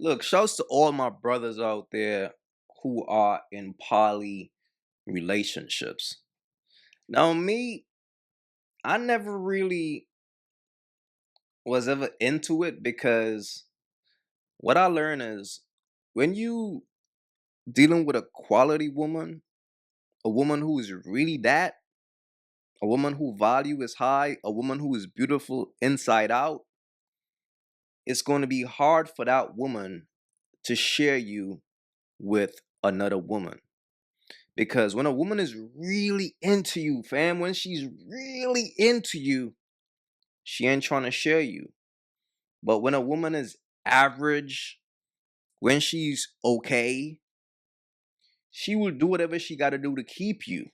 Look, shouts to all my brothers out there who are in poly relationships. Now, me, I never really was ever into it because what I learned is when you dealing with a quality woman, a woman who is really that, a woman who value is high, a woman who is beautiful inside out, it's going to be hard for that woman to share you with another woman. Because when a woman is really into you, fam, when she's really into you, she ain't trying to share you. But when a woman is average, when she's okay, she will do whatever she got to do to keep you.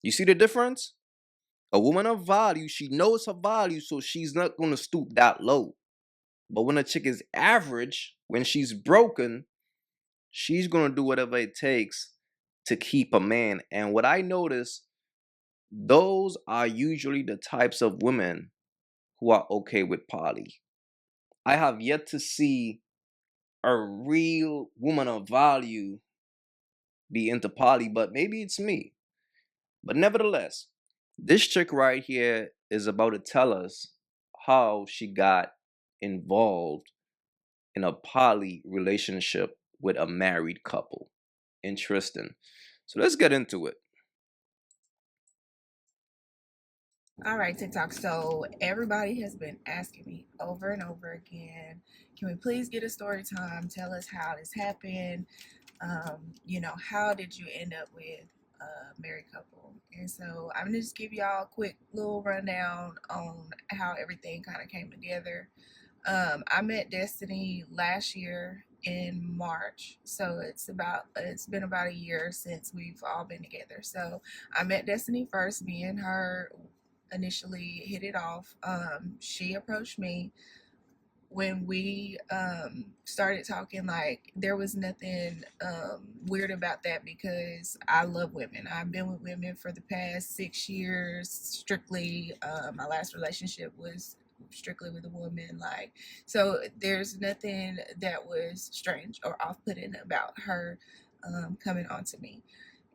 You see the difference? A woman of value, she knows her value, so she's not going to stoop that low. But when a chick is average, when she's broken, she's going to do whatever it takes to keep a man. And what I notice, those are usually the types of women who are okay with poly. I have yet to see a real woman of value be into poly, but maybe it's me. But nevertheless, this chick right here is about to tell us how she got involved in a poly relationship with a married couple. Interesting. So let's get into it. All right, TikTok. So everybody has been asking me over and over again, can we please get a story time? Tell us how this happened. How did you end up with a married couple? And so I'm gonna just give y'all a quick little rundown on how everything kind of came together. I met Destiny last year in March, so it's been about a year since we've all been together. So I met Destiny first. Me and her initially hit it off. She approached me when we started talking. Like, there was nothing weird about that because I love women. I've been with women for the past 6 years strictly. My last relationship was strictly with a woman. Like, so there's nothing that was strange or off-putting about her coming on to me.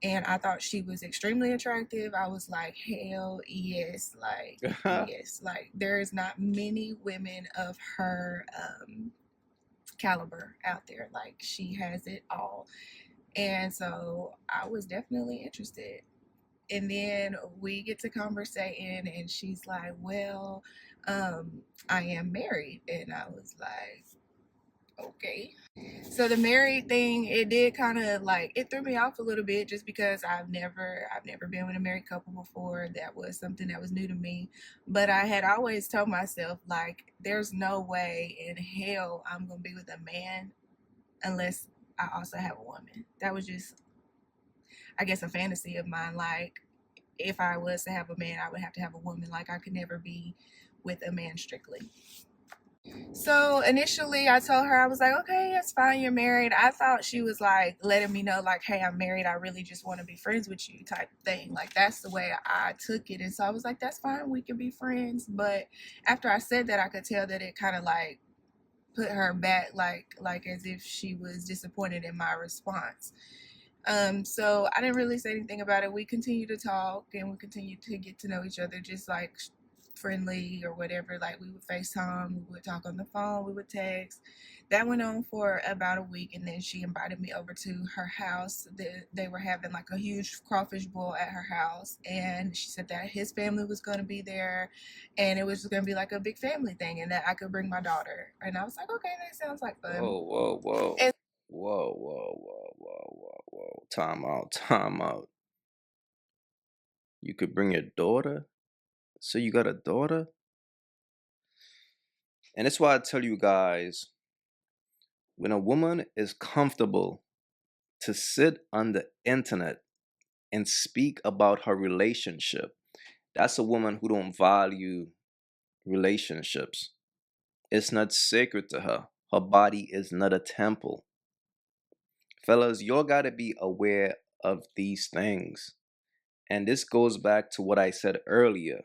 And I thought she was extremely attractive. I was like, hell yes, like yes, like there is not many women of her caliber out there. Like, she has it all, and so I was definitely interested. And then we get to conversating, and she's like, "Well, I am married," and I was like, "Okay." So the married thing, it did kind of like, it threw me off a little bit just because I've never been with a married couple before. That was something that was new to me. But I had always told myself, like, there's no way in hell I'm gonna be with a man unless I also have a woman. That was just, I guess, a fantasy of mine. Like, if I was to have a man, I would have to have a woman. Like, I could never be with a man strictly. So initially, I told her, I was like, okay, it's fine, you're married. I thought she was like letting me know, like, hey, I'm married. I really just want to be friends with you, type thing. Like, that's the way I took it. And so I was like, that's fine, we can be friends. But after I said that, I could tell that it kind of like put her back, like as if she was disappointed in my response. So I didn't really say anything about it. We continued to talk and we continued to get to know each other, just like friendly or whatever. Like, we would FaceTime, we would talk on the phone, we would text. That went on for about a week, and then she invited me over to her house. They were having like a huge crawfish boil at her house, and she said that his family was going to be there, and it was going to be like a big family thing, and that I could bring my daughter. And I was like, okay, that sounds like fun. Whoa, whoa, whoa. And Whoa, whoa, whoa, whoa, whoa, whoa. Time out, time out. You could bring your daughter? So you got a daughter? And that's why I tell you guys, when a woman is comfortable to sit on the internet and speak about her relationship, that's a woman who don't value relationships. It's not sacred to her. Her body is not a temple. Fellas, y'all gotta be aware of these things. And this goes back to what I said earlier.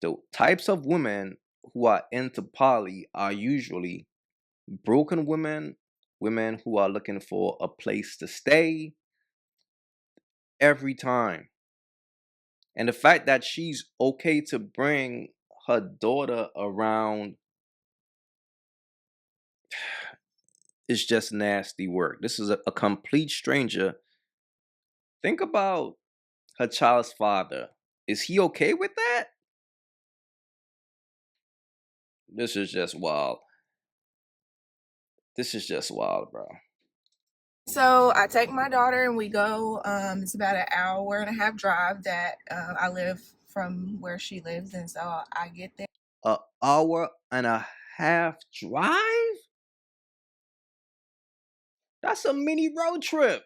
The types of women who are into poly are usually Broken women, women who are looking for a place to stay every time. And the fact that she's okay to bring her daughter around is just nasty work. This is a complete stranger. Think about her child's father. Is he okay with that? This is just wild. This is just wild, bro. So I take my daughter and we go. It's about an hour and a half drive that I live from where she lives, and so I get there. An hour and a half drive? That's a mini road trip.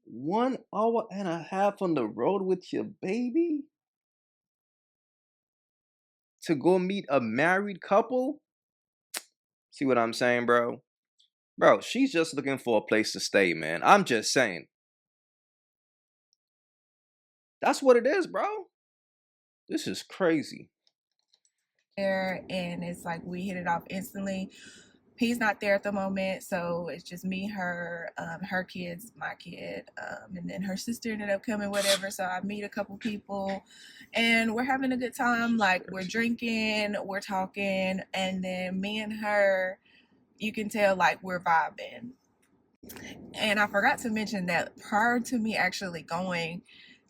1 hour and a half on the road with your baby to go meet a married couple? See what I'm saying, bro? Bro, she's just looking for a place to stay, man. I'm just saying. That's what it is, bro. This is crazy. There, and it's like we hit it off instantly. He's not there at the moment, so it's just me, her, her kids, my kid, and then her sister ended up coming, whatever. So I meet a couple people, and we're having a good time. Like we're drinking, we're talking, and then me and her, you can tell like we're vibing. And I forgot to mention that prior to me actually going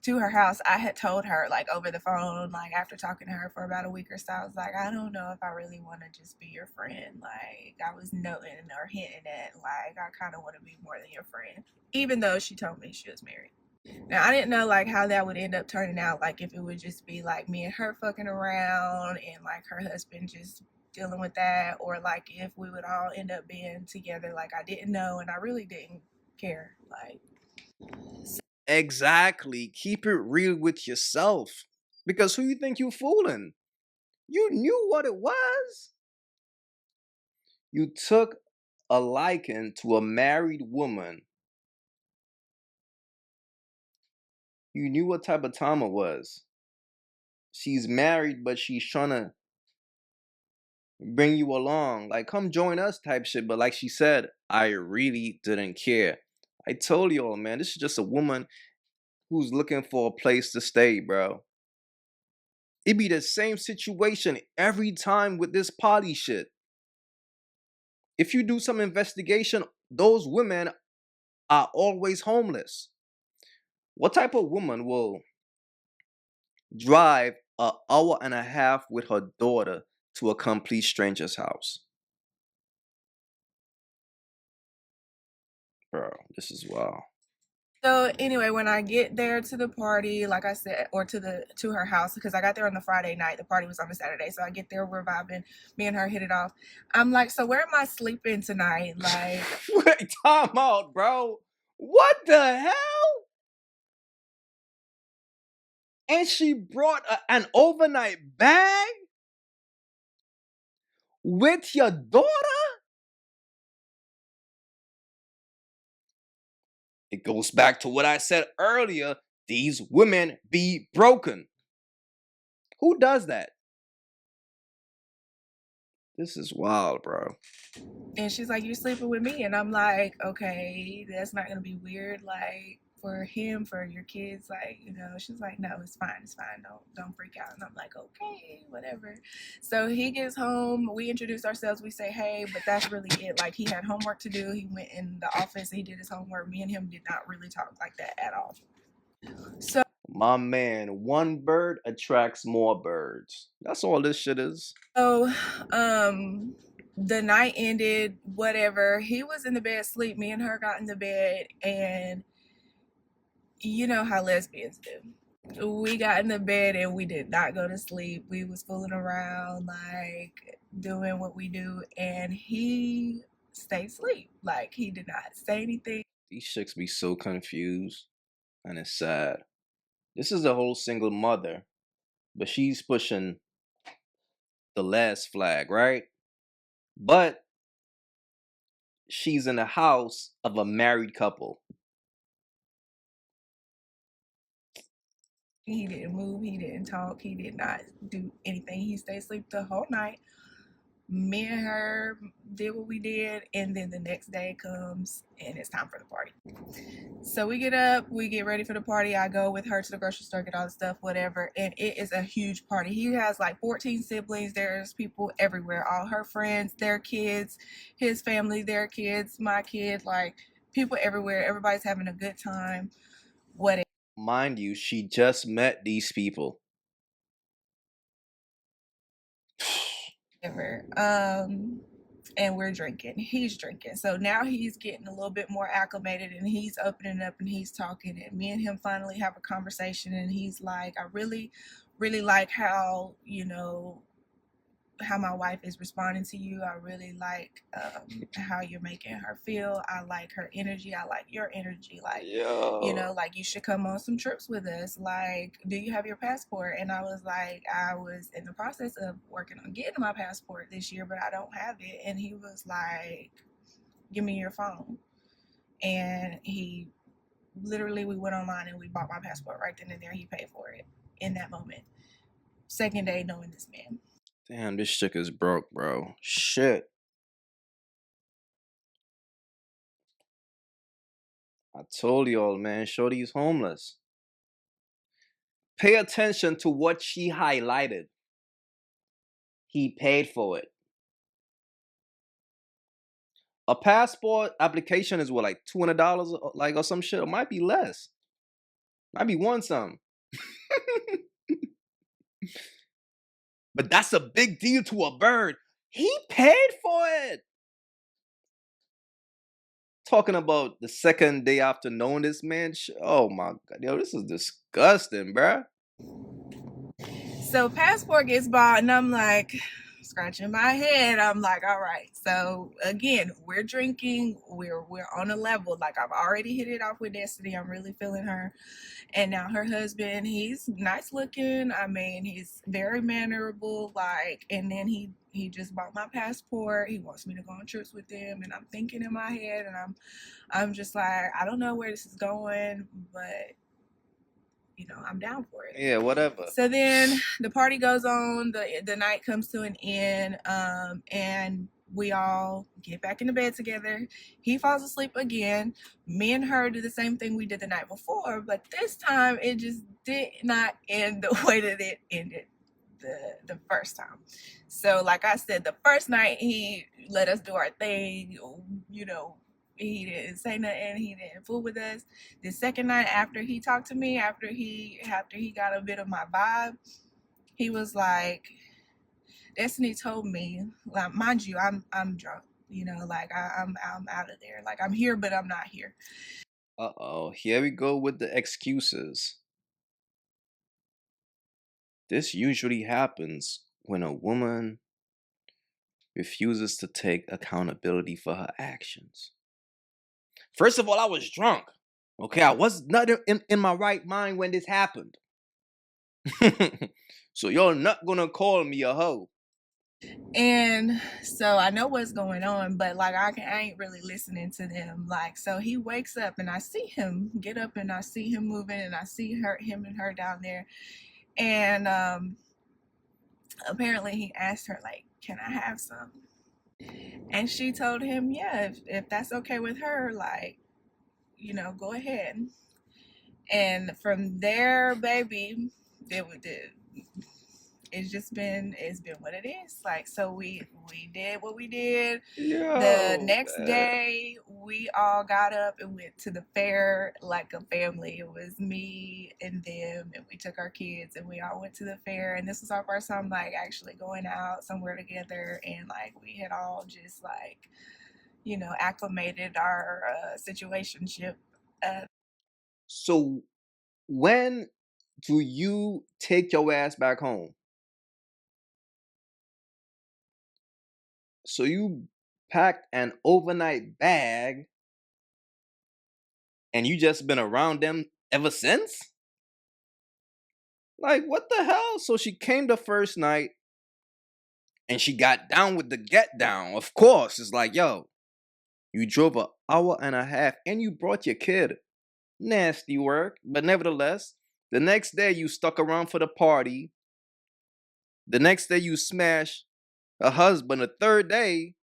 to her house, I had told her like over the phone, like after talking to her for about a week or so, I was like, I don't know if I really want to just be your friend. Like I was noting or hinting at like I kind of want to be more than your friend, even though she told me she was married. Now I didn't know like how that would end up turning out, like if it would just be like me and her fucking around and like her husband just dealing with that, or like if we would all end up being together. Like I didn't know, and I really didn't care. Like Exactly. Keep it real with yourself. Because who you think you fooling? You knew what it was. You took a liking to a married woman. You knew what type of time it was. She's married, but she's trying to bring you along. Like, come join us type shit. But like she said, I really didn't care. I told y'all, man, this is just a woman who's looking for a place to stay, bro. It be the same situation every time with this poly shit. If you do some investigation, those women are always homeless. What type of woman will drive an hour and a half with her daughter to a complete stranger's house? Bro, this is wild. so anyway, when I get there to the party, like I said, or to her house, because I got there on the Friday night, the party was on the Saturday. So I get there, we're vibing, me and her hit it off. I'm like, so where am I sleeping tonight? Like Wait, time out, bro. What the hell? And she brought an overnight bag with your daughter? It goes back to what I said earlier. These women be broken. Who does that? This is wild, bro. and she's like, "You sleeping with me?" And I'm like, "Okay, that's not gonna be weird, like for him, for your kids, like you know." She's like, "No, it's fine, it's fine. Don't freak out." And I'm like, "Okay, whatever." So he gets home, we introduce ourselves, we say, "Hey," but that's really it. Like he had homework to do. He went in the office, he did his homework. Me and him did not really talk like that at all. So My man, one bird attracts more birds. That's all this shit is. So, the night ended, whatever. He was in the bed asleep. Me and her got in the bed, and you know how lesbians do. We got in the bed and we did not go to sleep. We was fooling around, like doing what we do, and he stayed asleep. Like he did not say anything. These chicks be so confused, and it's sad. This is a whole single mother, but she's pushing the last flag, right? But she's in the house of a married couple. He didn't move. He didn't talk. He did not do anything. He stayed asleep the whole night. Me and her did what we did, and then the next day comes and it's time for the party. So we get up, we get ready for the party. I go with her to the grocery store, get all the stuff, whatever. And it is a huge party. He has like 14 siblings. There's people everywhere. All her friends, their kids, his family, their kids, my kid, like people everywhere. Everybody's having a good time. Whatever. Mind you, she just met these people. And we're drinking. He's drinking. So now he's getting a little bit more acclimated and he's opening up and he's talking. And me and him finally have a conversation. And he's like, I really, really like how, how my wife is responding to you. I really like how you're making her feel. I like her energy. I like your energy. Like, Yo. like you should come on some trips with us. Like, do you have your passport? And I was like, I was in the process of working on getting my passport this year, but I don't have it. And he was like, give me your phone. And he literally, we went online and we bought my passport right then and there. He paid for it in that moment. Second day knowing this man. Damn, this chick is broke, bro. Shit. I told y'all, man, Shorty's homeless. Pay attention to what she highlighted. He paid for it. A passport application is what, like $200, like, or some shit. It might be less. Might be one some. But that's a big deal to a bird. He paid for it. Talking about the second day after knowing this man. Oh my god, yo, this is disgusting, bruh. So passport gets bought, and I'm like scratching my head. I'm like, all right. So again, we're drinking. We're on a level. Like I've already hit it off with Destiny. I'm really feeling her. And now her husband, he's nice looking. I mean, he's very mannerable. Like, and then he just bought my passport. He wants me to go on trips with him, and I'm thinking in my head, and I'm just like, I don't know where this is going, but I'm down for it. Yeah, whatever. So then the party goes on, the night comes to an end, and we all get back into bed together. He falls asleep again. Me and her do the same thing we did the night before, but this time it just did not end the way that it ended the first time. So like I said, the first night he let us do our thing, he didn't say nothing, he didn't fool with us. The second night after he talked to me, after he got a bit of my vibe, he was like, Destiny told me, like, mind you, I'm drunk, like I'm out of there. Like I'm here, but I'm not here. Uh-oh, here we go with the excuses. This usually happens when a woman refuses to take accountability for her actions. First of all, I was drunk. Okay, I was not in my right mind when this happened. So you're not gonna call me a hoe. And so I know what's going on, but like I ain't really listening to them. Like, so he wakes up and I see him get up and I see him moving and I see him and her down there. And apparently he asked her, like, can I have some? And she told him, yeah, if that's okay with her, like, go ahead. And from there, baby, it's been what it is. Like, so we did what we did. The Yo, next man. day we all got up and went to the fair like a family. It was me and them, and we took our kids and we all went to the fair. And this was our first time like actually going out somewhere together, and like we had all just like acclimated our situationship. So when do you take your ass back home? So you packed an overnight bag and you just been around them ever since? Like, what the hell? So she came the first night and she got down with the get down. Of course. It's like, yo, you drove an hour and a half and you brought your kid. Nasty work. But nevertheless, the next day you stuck around for the party. The next day you smashed a husband, the third day,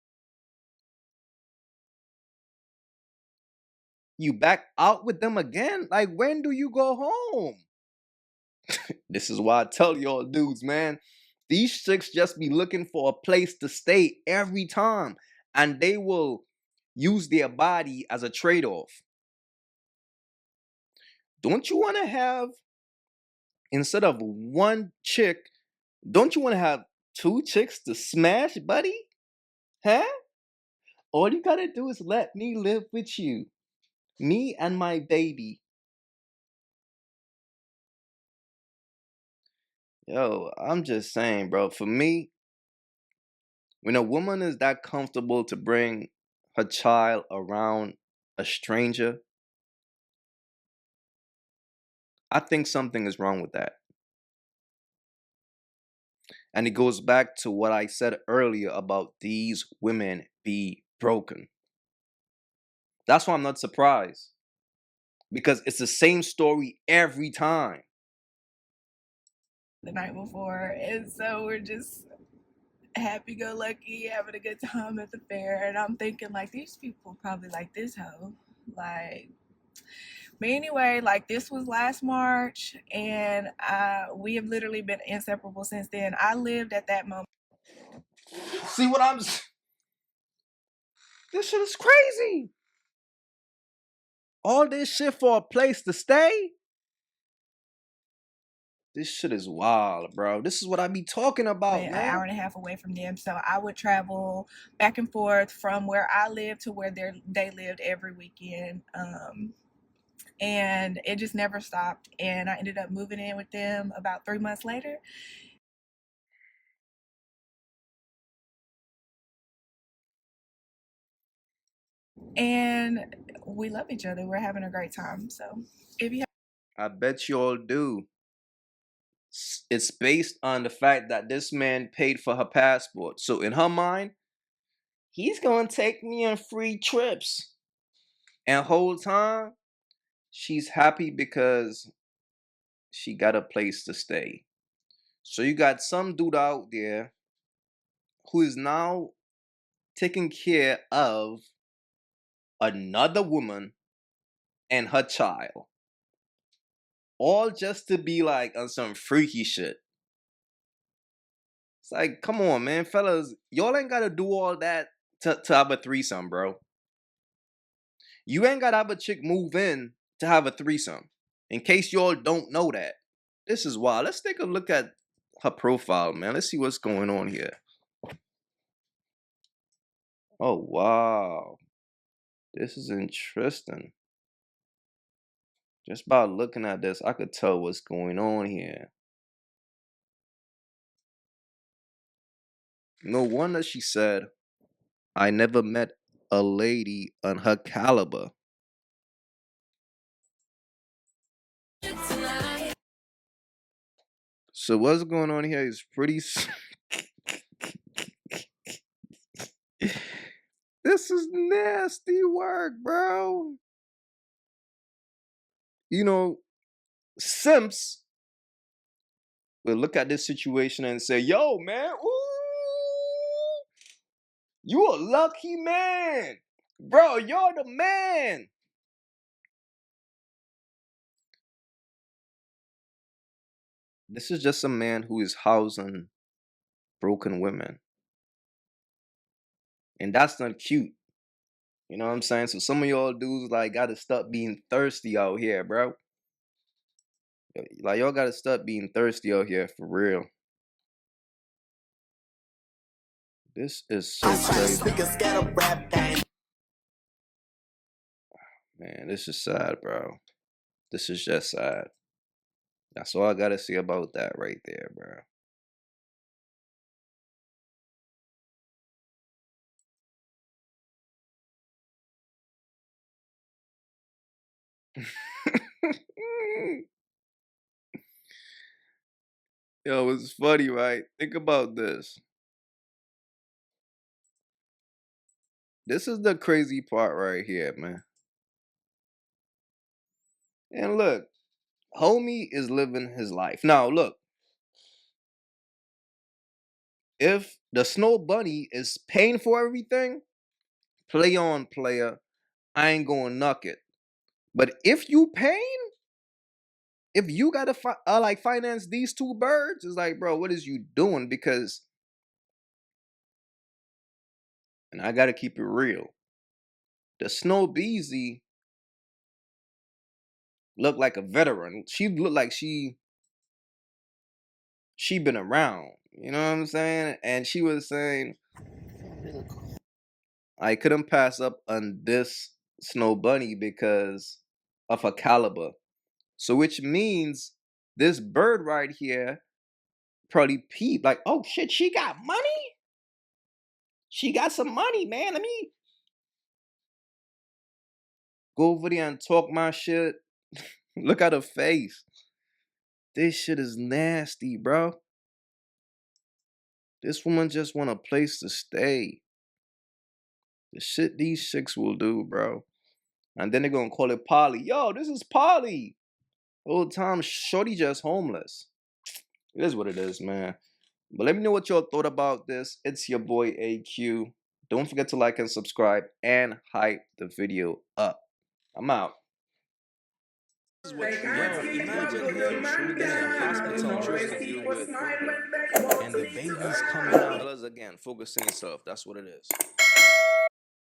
you back out with them again? Like, when do you go home? This is why I tell y'all dudes, man, these chicks just be looking for a place to stay every time, and they will use their body as a trade-off. Don't you want to have, instead of one chick, don't you want to have two chicks to smash, buddy? Huh? All you gotta do is let me live with you. Me and my baby. Yo, I'm just saying, bro. For me, when a woman is that comfortable to bring her child around a stranger, I think something is wrong with that. And it goes back to what I said earlier about these women be broken. That's why I'm not surprised. Because it's the same story every time. The night before, and so we're just happy-go-lucky, having a good time at the fair, and I'm thinking like these people probably like this hoe, like. But anyway, like this was last March, and we have literally been inseparable since then. I lived at that moment. See what I'm. This shit is crazy. All this shit for a place to stay? This shit is wild, bro. This is what I be talking about, An man. hour and a half away from them, so I would travel back and forth from where I lived to where they lived every weekend. And it just never stopped. And I ended up moving in with them about 3 months later. And we love each other. We're having a great time. So if you I bet you all do. It's based on the fact that this man paid for her passport. So in her mind, he's gonna take me on free trips. And whole time, she's happy because she got a place to stay. So you got some dude out there who is now taking care of another woman and her child. All just to be like on some freaky shit. It's like, come on, man, fellas, y'all ain't gotta do all that to have a threesome, bro. You ain't gotta have a chick move in to have a threesome. In case y'all don't know that. This is wild. Let's take a look at her profile, man. Let's see what's going on here. Oh, wow. This is interesting. Just by looking at this, I could tell what's going on here. No wonder she said, I never met a lady on her caliber. So what's going on here is pretty. This is nasty work, bro. You know, simps will look at this situation and say, yo, man, ooh, you a lucky man. Bro, you're the man. This is just a man who is housing broken women. And that's not cute. You know what I'm saying? So some of y'all dudes like gotta stop being thirsty out here, bro. Like y'all gotta stop being thirsty out here for real. This is so crazy. Man, this is sad, bro. This is just sad. That's all I gotta say about that right there, bro. Yo, it's funny, right? Think about this. This is the crazy part right here, man. And look, homie is living his life. Now, look, if the snow bunny is paying for everything, play on, player. I ain't gonna knock it. But if you paying, if you gotta like finance these two birds, it's like, bro, what is you doing? Because, and I gotta keep it real, the snow beezy looked like a veteran. She looked like she been around. You know what I'm saying? And she was saying, I couldn't pass up on this snow bunny because of her caliber. So which means this bird right here probably peeped like, oh shit, she got money? She got some money, man. Let me go over there and talk my shit. Look at her face. This shit is nasty, bro. This woman just want a place to stay. The shit these chicks will do, bro. And then they're gonna call it poly. Yo, this is poly. Whole time, shorty just homeless. It is what it is, man. But let me know what y'all thought about this. It's your boy AyeQ. Don't forget to like and subscribe and hype the video up. I'm out. Yo, imagine him in a hospital trying to deal with, and the baby's coming out. Fellas, again, focus on yourself. That's what it is.